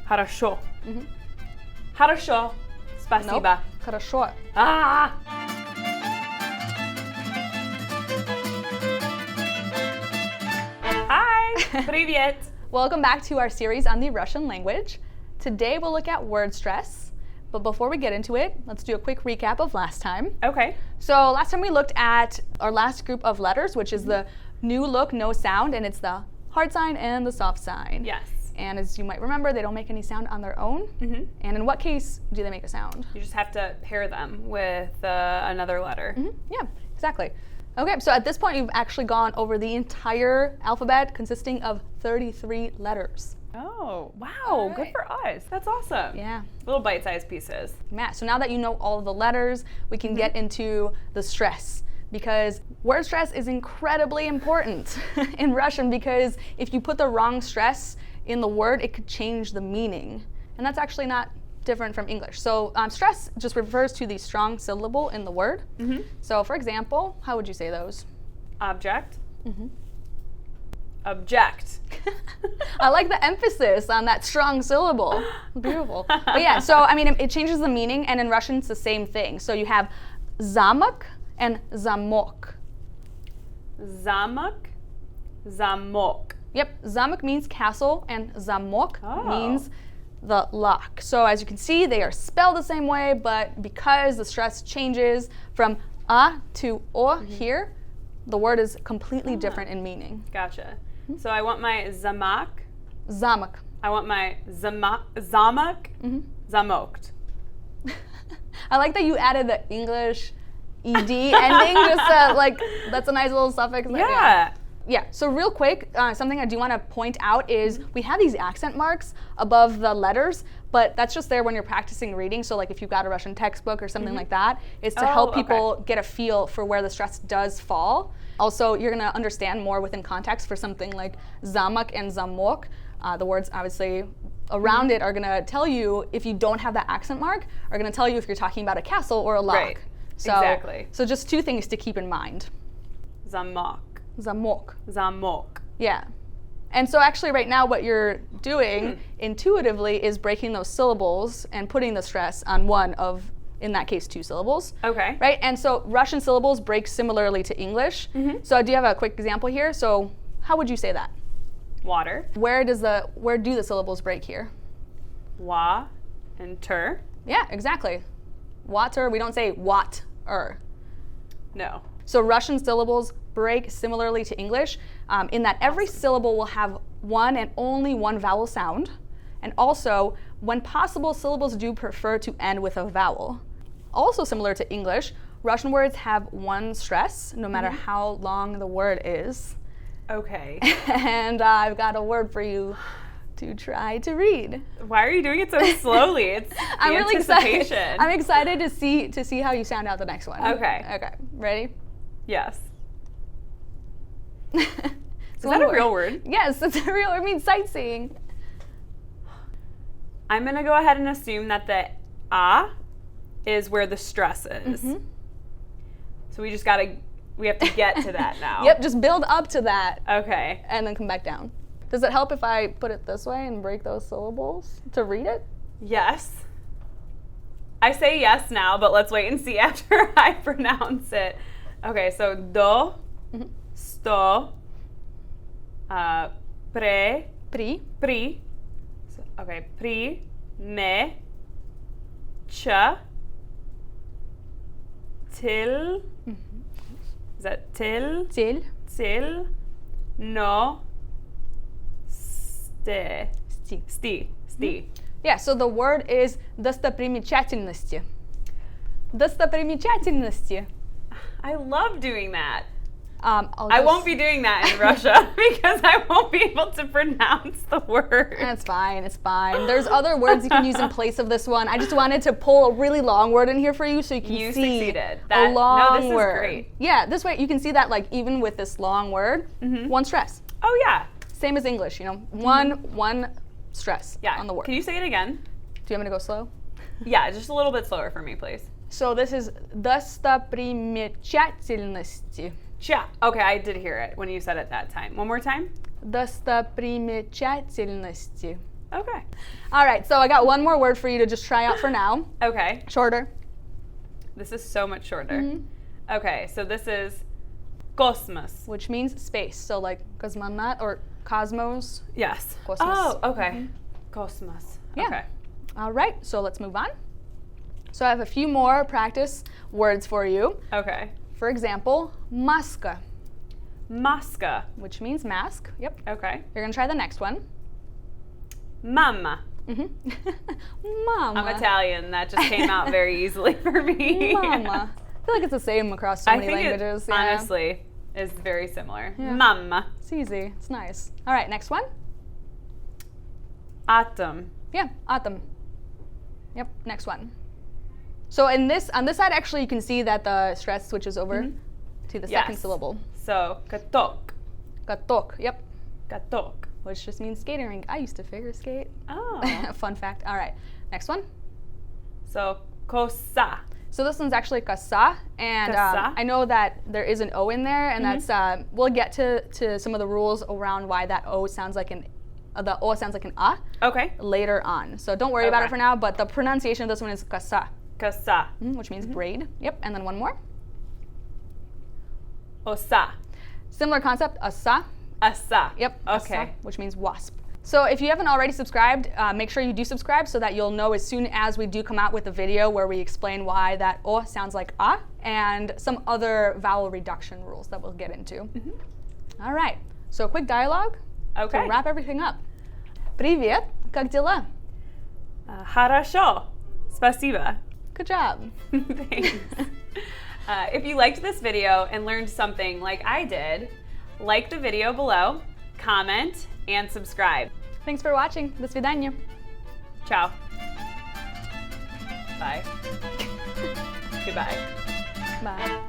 Хорошо. Хорошо. Спасибо. Nope. Хорошо. Ah! Hi! Привет! Welcome back to our series on the Russian language. Today we'll look at word stress. But before we get into it, let's do a quick recap of last time. Okay. So last time we looked at our last group of letters, which is the new look, no sound, and it's the hard sign and the soft sign. Yes. And as you might remember, they don't make any sound on their own. And in what case do they make a sound? You just have to pair them with another letter. Yeah, exactly. Okay, so at this point, you've actually gone over the entire alphabet consisting of 33 letters. Oh, wow. Good for us. That's awesome. Yeah. Little bite-sized pieces. Yeah, so now that you know all of the letters, we can get into the stress. Because word stress is incredibly important in Russian, because if you put the wrong stress in the word, it could change the meaning. And that's actually not different from English. So stress just refers to the strong syllable in the word. So for example, how would you say those? Object. Object. I like the emphasis on that strong syllable. Beautiful. But yeah, so I mean, it changes the meaning, and in Russian it's the same thing. So you have zamok and zamok. Zamok, zamok. Yep, zamok means castle, and zamok means the lock. So as you can see, they are spelled the same way, but because the stress changes from a to o here, the word is completely different in meaning. Gotcha. So I want my zamak. Zamok. I want my zamak. Zamokt. I like that you added the English ed ending, just like that's a nice little suffix. Yeah. Yeah, so real quick, something I do want to point out is we have these accent marks above the letters, but that's just there when you're practicing reading. So like if you've got a Russian textbook or something like that, it's to help people get a feel for where the stress does fall. Also, you're going to understand more within context for something like zamok and zamok. The words obviously around it are going to tell you, if you don't have that accent mark, are going to tell you if you're talking about a castle or a lock. Right. So, exactly. So just two things to keep in mind. Zamok. Zamok. Zamok. Yeah. And so actually right now what you're doing intuitively is breaking those syllables and putting the stress on one of, in that case, two syllables. Okay. Right? And so Russian syllables break similarly to English. So I do have a quick example here. So how would you say that? Water. Where do the syllables break here? Wa and ter. Yeah, exactly. Water, we don't say wat-er. No. So Russian syllables break similarly to English in that every syllable will have one and only one vowel sound. And also, when possible, syllables do prefer to end with a vowel. Also similar to English, Russian words have one stress, no matter how long the word is. Okay. And I've got a word for you to try to read. Why are you doing it so slowly? It's the I'm really excited. anticipation. I'm excited to see how you sound out the next one. Okay. Okay. Ready? Yes. Is that a real word? Yes, it's a real word. It means sightseeing. I'm going to go ahead and assume that the a is where the stress is. So we have to get to that now. Yep, just build up to that. Okay. And then come back down. Does it help if I put it this way and break those syllables to read it? Yes. I say yes now, but let's wait and see after I pronounce it. Okay, so do, sto, pre, Pri. so, okay, pri, me, ch, till, is that till? Til. Till, no, ste, Sti. sti. Yeah, so the word is достопримечательности. Достопримечательности. I love doing that. I'll I just- won't be doing that in Russia because I won't be able to pronounce the word. That's fine, it's fine. There's other words you can use in place of this one. I just wanted to pull a really long word in here for you so you can You see succeeded. a long this is word. great. Yeah, this way you can see that like even with this long word, one stress. Oh yeah. Same as English, you know, one stress Yeah. on the word. Can you say it again? Do you want me to go slow? Yeah, just a little bit slower for me, please. So this is достопримечательности. Yeah. Okay, I did hear it when you said it that time. One more time. Достопримечательности. Okay. All right, so I got one more word for you to just try out for now. Okay. Shorter. This is so much shorter. Mm-hmm. Okay, so this is cosmos. Which means space. So like cosmonaut or cosmos. Yes. Cosmos. Oh, okay. Cosmos. Yeah. Okay. All right, so let's move on. So I have a few more practice words for you. Okay. For example, maska, Masca. which means mask. Yep. Okay. You're gonna try the next one. Mamma. Mama. I'm Italian. That just came out very easily for me. Mama. I feel like it's the same across so many languages. It, honestly, is very similar. Yeah. Mamma. It's easy. It's nice. All right, next one. Atom. Yeah, autumn. Yep, next one. So on this side, actually, you can see that the stress switches over to the second syllable. So, katok. Katok. Yep. Katok. Which just means skating rink. I used to figure skate. Oh. Fun fact. All right, next one. So, kosa. So this one's actually kasa, and Kasa. I know that there is an O in there, and that's we'll get to some of the rules around why that O sounds like the O sounds like an A Okay. later on. So don't worry about it Okay. for now. But the pronunciation of this one is kasa, Kasa. which means braid. Yep, and then one more. Osa. Similar concept, asa. Asa. Yep. Okay. Asa, which means wasp. So if you haven't already subscribed, make sure you do subscribe so that you'll know as soon as we do come out with a video where we explain why that O sounds like A and some other vowel reduction rules that we'll get into. All right. So a quick dialogue Okay. to wrap everything up. Привет, как дела? Хорошо. Спасибо. Good job. Thanks. If you liked this video and learned something like I did, like the video below, comment, and subscribe. Thanks for watching. До свидания. Ciao. Bye. Goodbye. Bye.